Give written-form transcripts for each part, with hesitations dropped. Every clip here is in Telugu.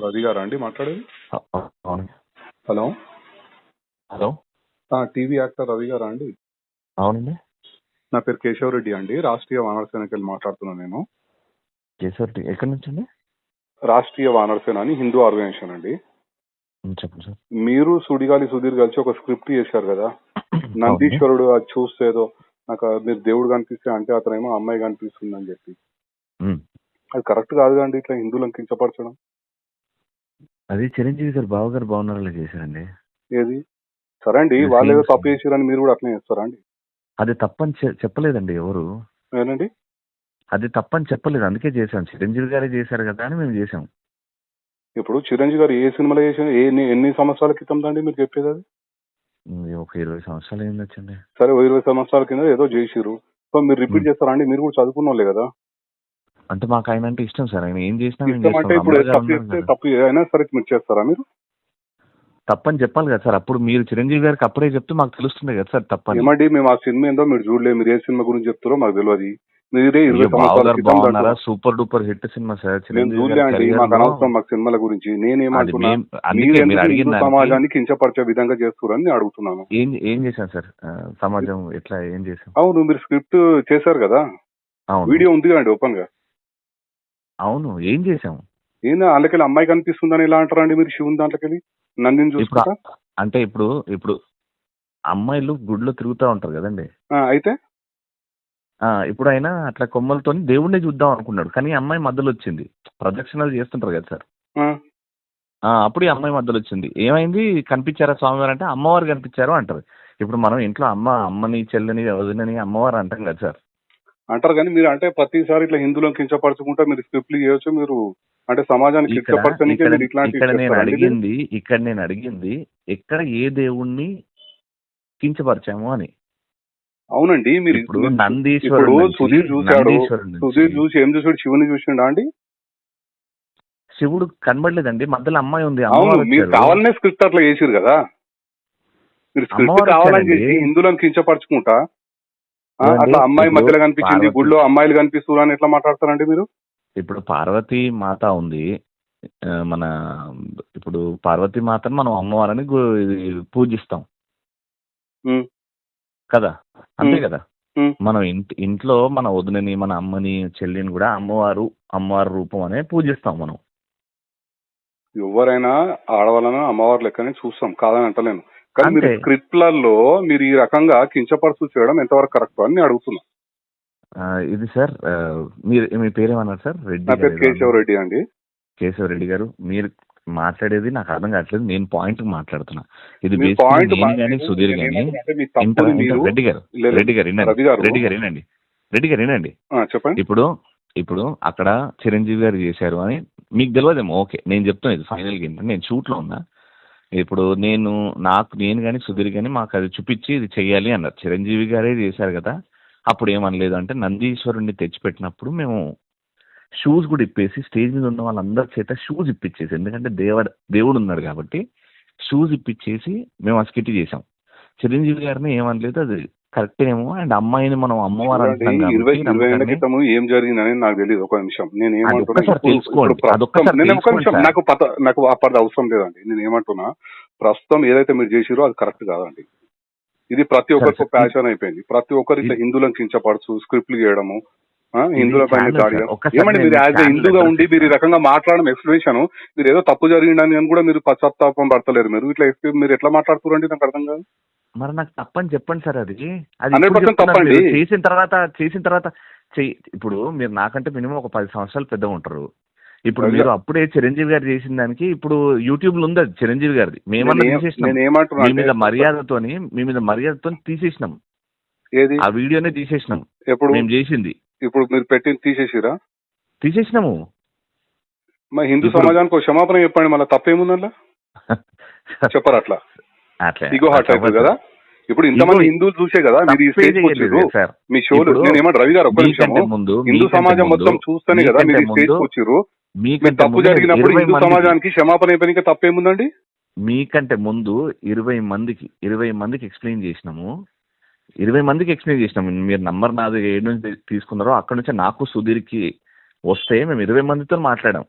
రవి గారా అండి మాట్లాడేది? అవును. Hello hello. TV actor Ravi గారా అండి? అవునండి. నా పేరు కేశవ్ రెడ్డి అండి, రాష్ట్రీయ వానర సేనకి వెళ్ళి మాట్లాడుతున్నాను నేను. కేశవ్ ఎక్కడి నుంచి అండి? రాష్ట్రీయ వానర సేన అని హిందూ ఆర్గనైజేషన్ అండి. చెప్పండి సార్. మీరు సుడిగాలి సుధీర్ కలిసి ఒక స్క్రిప్ట్ చేశారు కదా, అవునండి. నందీశ్వరుడు అది చూస్తే ఏదో నాకు మీరు దేవుడు కనిపిస్తే అంటే అతనేమో అమ్మాయి కనిపిస్తుంది అని చెప్పి, అది కరెక్ట్ కాదు అండి. ఇట్లా హిందువులను కించపరచడం అది చిరంజీవి గారు బావగారు బాగున్నారని చేశారండి. ఏది సరే అండి, ఇది వాళ్ళు ఏదో సేమ్ తప్పు చేసారని మీరు కూడా అట్లనే చేస్తారా అండి? అది తప్పని చెప్పలేదండి ఎవరు. ఏనండి? అది తప్పని చెప్పలేదు, అందుకే చేశాం. చిరంజీవి గారే చేశారు కదా అని మేము చేసాం. ఇప్పుడు చిరంజీవి గారు ఏ సినిమాలో చేసిన ఎన్ని సంవత్సరాల క్రితం అండి మీరు చెప్పేది? అది ఒక 20 సంవత్సరాలు అయిందొచ్చండి. సరే, 20 సంవత్సరాల కింద ఏదో చేసిరు, సో మీరు రిపీట్ చేస్తారా అండి? మీరు కూడా చదువుకున్న వాళ్ళే కదా. అంటే మాకు ఆయన అంటే ఇష్టం సార్. ఆయన ఏం చేసినా మేము ఇష్టం అంటే చేస్తాం. ఇప్పుడు అమర్ గారు తప్పు ఉన్నారు చేస్తే కదా, తప్పు అయినా సరే మీరు చేస్తారా? మీరు తప్పని చెప్పాలి కదా సార్. అప్పుడు మీరు చిరంజీవి గారికి అప్పుడే చెప్తే మాకు తెలుస్తుంది కదా సార్ తప్పని. ఏమండి, మేము ఆ సినిమా ఏందో మీరు చూడలేదు, మీరు ఏ సినిమా గురించి చెప్తారో మాకు తెలియదు. మీరే 20 సంవత్సరాల బావగారు క్రితం బాగున్నారా super duper hit cinema sir. మేము చిరంజీవి చూడలే గారి అండి, కెరియర్ మాకు లో అనవసరం మాకు సినిమాల గురించి. నేనేమంటున్నా, అందుకే మీరు మీరు ఎందుకు అడిగిన హిందూ దానికి సమాజాన్ని కించపరిచే విధంగా చేస్తున్నారని నేను అడుగుతున్నాను. ఏం చేశాం సార్? సమాజం ఎట్లా ఏం చేశాం? అవును, మీరు స్క్రిప్ట్ చేశారు కదా, అవును వీడియో ఉంది కదండి ఓపెన్ గా. అవును, ఏం చేశాం? ఏందా అందుకెళ్ళి అమ్మాయి కనిపిస్తుందని ఎలా అంటారండి మీరు? శివుని దాంట్లోకెళ్ళి నందిని ఇప్పుడు చూసుకుంటా అంటే ఇప్పుడు అమ్మాయిలు గుడిలో తిరుగుతూ ఉంటారు కదండి. అయితే ఇప్పుడు ఆయన అట్లా కొమ్మలతో దేవుణ్ణి చూద్దాం అనుకున్నాడు, కానీ ఈ అమ్మాయి మధ్యలో వచ్చింది. ప్రదక్షిణలు చేస్తుంటారు కదా సార్. అప్పుడు ఈ అమ్మాయి మధ్యలో వచ్చింది. ఏమైంది, కనిపించారా స్వామివారు అంటే అమ్మవారు కనిపించారు అంటారు. ఇప్పుడు మనం ఇంట్లో అమ్మని చెల్లని వదినని అమ్మవారు అంటాం కదా సార్. అంటారు, కానీ మీరు అంటే ప్రతిసారి ఇట్లా హిందువులను కించపరచుకుంటా మీరు స్క్రిప్ట్లు చేయొచ్చు. మీరు అంటే సమాజాన్ని కించపరచనికే మీరు ఇట్లాంటివి ఇక్కడ నేను చేస్తారండి? అడిగింది ఎక్కడ ఏ దేవుణ్ణి కించపరిచాము అని. అవునండి, మీరు ఇప్పుడు ఇప్పుడు నందీశ్వరుడు సుధీర్ చూశాడు. సుధీర్ చూసి ఏం చూసాడు? శివుని చూసిండా అండి? శివుడు కనబడలేదండి, మధ్యలో అమ్మాయి ఉంది. అవును, మీరు కావాలనే స్క్రిప్ట్ అట్లా చేసిరు కదా. మీరు స్క్రిప్ట్ కావాలని చేసి హిందువులను కించపరచుకుంటా అట్లా అమ్మాయి మధ్యలో కనిపించింది, గుడిలో అమ్మాయిలు కనిపిస్తున్నారు అని ఎట్లా మాట్లాడతారండి మీరు? ఇప్పుడు పార్వతీ మాత ఉంది మన, ఇప్పుడు పార్వతీ మాతను మనం అమ్మవారని పూజిస్తాం కదా, అంతే కదా. మనం ఇంట్లో మన వదినని మన అమ్మని చెల్లిని కూడా అమ్మవారు రూపం అనే పూజిస్తాం మనం. ఎవరైనా ఆడవాళ్ళను అమ్మవారు లెక్కనే చూస్తాం, కాదని అంటలేను. కానీ మీరు స్క్రిప్ట్లలో మీరు ఈ రకంగా కించపరుచు చేయడం ఎంతవరకు కరెక్ట్ అని నేను అడుగుతున్నా. ఇది సార్, మీ పేరేమన్నారు సార్? రెడ్డి. నా పేరు కేశవ్ రెడ్డి అండి. కేశవ్ రెడ్డి గారు, మీరు మాట్లాడేది నాకు అర్థం కావట్లేదు. నేను పాయింట్ మాట్లాడుతున్నా. ఇది సుధీర్ గాని రెడ్డి గారు వినండి. చెప్పండి. ఇప్పుడు అక్కడ చిరంజీవి గారు చేశారు అని మీకు తెలియదేమో. ఓకే, నేను చెప్తాను. ఇది ఫైనల్ గా నేను షూట్ లో ఉన్నా. ఇప్పుడు నేను కానీ సుధీర్ గాని మాకు అది చూపించి ఇది చెయ్యాలి అన్నారు. చిరంజీవి గారే చేశారు కదా, అప్పుడు ఏమనలేదు. అంటే నందీశ్వరుణ్ణి తెచ్చిపెట్టినప్పుడు మేము షూస్ కూడా ఇప్పేసి స్టేజ్ మీద ఉన్న వాళ్ళందరి చేత షూస్ ఇప్పించేసి, ఎందుకంటే దేవుడు ఉన్నాడు కాబట్టి షూస్ ఇప్పించేసి మేము ఆ స్కిట్ చేసాం. చిరంజీవి గారిని ఏమనలేదు, అది కరెక్ట్ ఏమో. అండ్ అమ్మాయిని మనం అమ్మవారు అంటున్నాం కాబట్టి ఏం జరిగిందని నాకు తెలియదు. ఒక నిమిషం, నేను నాకు అప్పటి అవసరం లేదండి. నేను ఏమంటున్నా, ప్రస్తుతం ఏదైతే మీరు చేసిరో అది కరెక్ట్ కాదండి. ఇది ప్రతి ఒక్కరికి ప్యాషన్ అయిపోయింది. ప్రతి ఒక్కరు ఇట్లా హిందువులను కించపరచు స్క్రిప్ట్లు చేయడము, హిందువుల పైన దాడి. ఏమండి, మీరు యాజ్ ఎ హిందూగా ఉండి మీరు ఈ రకంగా మాట్లాడడం ఎక్స్ప్లెనేషన్, మీరు ఏదో తప్పు జరిగిందని కూడా మీరు పశ్చాత్తాపం పడతలేరు. మీరు ఇట్లా మీరు ఎట్లా మాట్లాడుతున్నారండి? నాకు అర్థం కాదు. మరి నాకు తప్పని చెప్పండి సార్. అది 100% తప్పండి. చేసిన తర్వాత ఇప్పుడు మీరు నాకంటే మినిమం ఒక 10 సంవత్సరాలు పెద్దగా ఉంటారు. ఇప్పుడు మీరు అప్పుడే చిరంజీవి గారు చేసిన దానికి ఇప్పుడు యూట్యూబ్ లో ఉంది అది చిరంజీవి గారిది. మేమన్నా తీసేసినాం, మీ మీద మర్యాదతో తీసేసినాం. ఆ వీడియోనే తీసేసినాం. మేము చేసింది ఇప్పుడు మీరు పెట్టింది తీసేసినాము. మరి హిందూ సమాజానికి క్షమాపణ చెప్పండి, మళ్ళీ తప్పేముందల్లా చెప్పరు. అట్లా ఇగో హార్ట్ అవుతుంది కదా. ఇప్పుడు ఇంతమంది హిందువులు చూసే కదా మీరు ఈ స్టేజ్ వచ్చారు మీ షోలు. నేను ఏమంటే రవి గారు, ఒక్క నిమిషం, హిందూ సమాజం మొత్తం చూస్తేనే కదా మీరు ఈ స్టేజ్ వచ్చారు. మీరు తప్పు జరిగినప్పుడు హిందూ సమాజానికి క్షమాపణ చెప్పడానికి తప్పేముందండి? మీకంటే ముందు 20 మందికి ఎక్స్ప్లెయిన్ చేసినాము. 20 మందికి ఎక్స్ప్లెయిన్ చేసినాము. మీరు నంబర్ నాది ఏడు నుంచి తీసుకున్నారో అక్కడ నుంచి నాకు సుధీర్కి వస్తే మేము 20 మందితో మాట్లాడాం.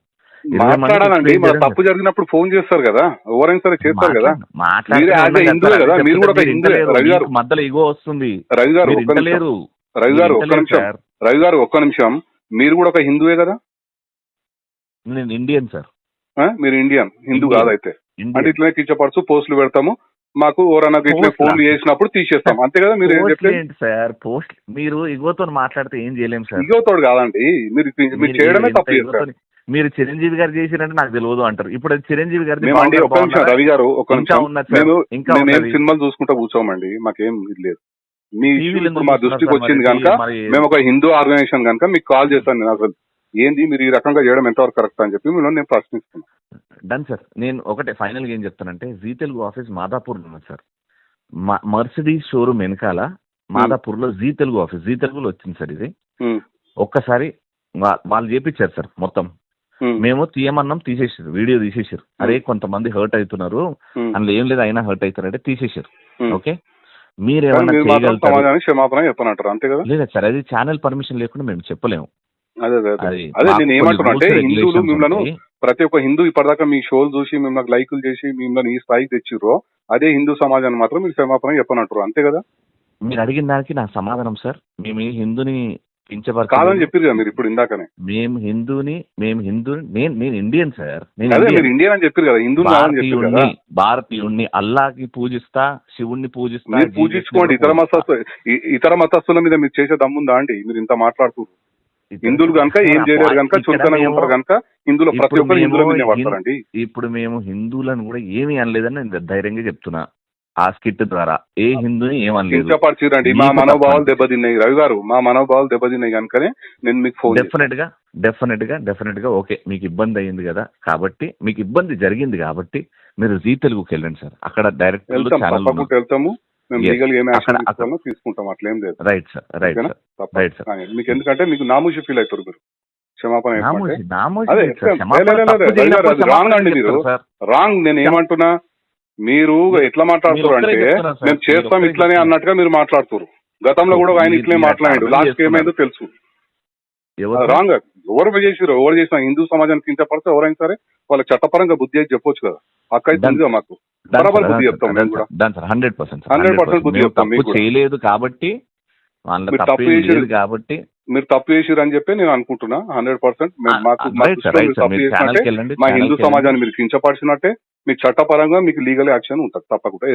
మాట్లాడాలండి. మన తప్పు జరిగినప్పుడు ఫోన్ చేస్తారు కదా, ఎవరైనా సరే చేస్తారు కదా. మీరు యాజ్ ఏ హిందువే కదా, మీరు కూడా ఒక హిందువే. రవి గారు మధ్యలో ఇగో వస్తుంది. రవి గారు ఒక్క నిమిషం, రవి గారు ఒక్క నిమిషం, రవి గారు ఒక్క నిమిషం. మీరు కూడా ఒక హిందువే కదా? నేను ఇండియన్ సార్. మీరు ఇండియన్, హిందూ కాదైతే. అంటే ఇట్లనే కిచ్చపడుచు పోస్టులు పెడతాము, మాకు ఎవరన్నా ఇట్లా ఫోన్లు చేసినప్పుడు తీసేస్తాం, అంతే కదా? మీరు సార్ పోస్ట్ మీరు ఇగోతో మాట్లాడితే ఏం చేయలేము సార్. ఇగోతోడు కాదండి, మీరు చేయడమే తప్పు చేస్తారు. మీరు చిరంజీవి గారు చేసినట్టు నాకు తెలియదు అంటారు. ఇప్పుడు చిరంజీవి గారు ఒక్క నిమిషం రవి గారు, ఒక్క నిమిషం. మేము సినిమాలు చూసుకుంటా కూర్చోమండి, మాకేం ఇది లేదు. మీ ఇప్పుడు మా దృష్టికి వచ్చింది కనుక మేము ఒక హిందూ ఆర్గనైజేషన్ కనుక మీకు కాల్ చేస్తాను. నేను అసలు ఏంది మీరు ఈ రకంగా చేయడం ఎంతవరకు కరెక్ట్ అని చెప్పి మిమ్మల్ని నేను ప్రశ్నిస్తున్నాను. Done sir. నేను ఒకటే ఫైనల్గా ఏం చెప్తానంటే, జీ తెలుగు ఆఫీస్ మాదాపూర్లో ఉంది సార్. మర్సిడీస్ షోరూమ్ వెనకాల మాదాపూర్లో జీ తెలుగు ఆఫీస్, జీ తెలుగులో వచ్చింది సార్ ఇది. ఒక్కసారి వాళ్ళు చేపించారు సార్ మొత్తం. మేము తీయమన్నాం, తీసేసారు, వీడియో తీసేసారు. అరే కొంతమంది హర్ట్ అవుతున్నారు, అందులో ఏం లేదు అయినా హర్ట్ అవుతారంటే తీసేసారు. ఓకే, మీరేమన్నా చేయగలుగుతారు? లేదా సార్, అది ఛానల్ పర్మిషన్ లేకుండా మేము చెప్పలేము. అదే నేను ఏమంటున్నా, హిందువులు మిమ్మల్ని ప్రతి ఒక్క హిందూ ఇప్పటిదాకా మీ షోలు చూసి మిమ్మల్ని లైకులు చేసి మిమ్మల్ని ఈ స్థాయికి తెచ్చిర్రో, అదే హిందూ సమాజాన్ని మాత్రం మీరు క్షమాపణ చెప్పనంటారు, అంతే కదా? మీరు అడిగిన దానికి నా సమాధానం సార్, మేము ఈ హిందూని కాదని చెప్పారు కదా మీరు ఇప్పుడు ఇందాకనే. మేము హిందూని నేను ఇండియన్ సార్. మీరు ఇండియన్ అని చెప్పారు కదా, హిందూ భారతీయుణ్ణి, అల్లాకి పూజిస్తా, శివుణ్ణి పూజిస్తా. పూజించుకోండి. ఇతర మతస్థుల మీద మీరు చేసే దమ్ముందా అండి? మీరు ఇంత మాట్లాడుతున్నారు. హిందువులు కనుక ఏం చేయలేరు కనుక, చులకనగా ఉంటారు కనుక హిందువులు ప్రతి ఒక్కరు హిందువుల మీద పడతారండి. ఇప్పుడు మేము హిందువులను కూడా ఏమీ అనలేదని నేను ధైర్యంగా చెప్తున్నా. ఆ స్కిట్ ద్వారా ఏ హిందూని ఏమనలేదు. కించపరిచిరండి, మా మనోభావాలు దెబ్బతిన్నాయి రవి గారు, మా మనోభావాలు దెబ్బతిన్నాయి కనుకనే నేను మీకు ఫోన్. డెఫినెట్ గా ఓకే, మీకు ఇబ్బంది అయ్యింది కదా, కాబట్టి మీకు ఇబ్బంది జరిగింది కాబట్టి మీరు జీ తెలుగుకి వెళ్ళండి సార్. అక్కడ డైరెక్ట్ వెళ్తాము, మేము లీగల్ ఏం యాక్షన్ తీసుకుంటాం, అట్లేం లేదు. Right sir. మీకు ఎందుకంటే మీకు నామూషి ఫీల్ అవుతారు మీరు. క్షమాపణ రాంగ్ అండి, మీరు రాంగ్. నేను ఏమంటున్నా, మీరు ఎట్లా మాట్లాడుతున్నారు అంటే మేము చేస్తాం ఇట్లానే అన్నట్టుగా మీరు మాట్లాడుతున్నారు. గతంలో కూడా ఆయన ఇట్లనే మాట్లాడాడు, లాస్ట్ ఏమైందో తెలుసు. రాంగ్. ఎవరు చేసినా హిందూ సమాజానికి కించపడితే ఎవరైనా సరే వాళ్ళ చట్టపరంగా బుద్ధి అయితే చెప్పొచ్చు కదా. అక్కడి ఉంది మాకు బరాబర్ బుద్ధి చెప్తాం. మేము కూడా 100% బుద్ధి చెప్తాం. మీకు చేయలేదు కాబట్టి, మీరు తప్పు చేసిరు అని చెప్పి నేను అనుకుంటున్నా. 100% తప్పు చేసినట్టే, మా హిందూ సమాజాన్ని మీరు కించపరిచినట్టే, మీకు చట్టపరంగా మీకు లీగల్ యాక్షన్ ఉంటుంది తప్పకుండా.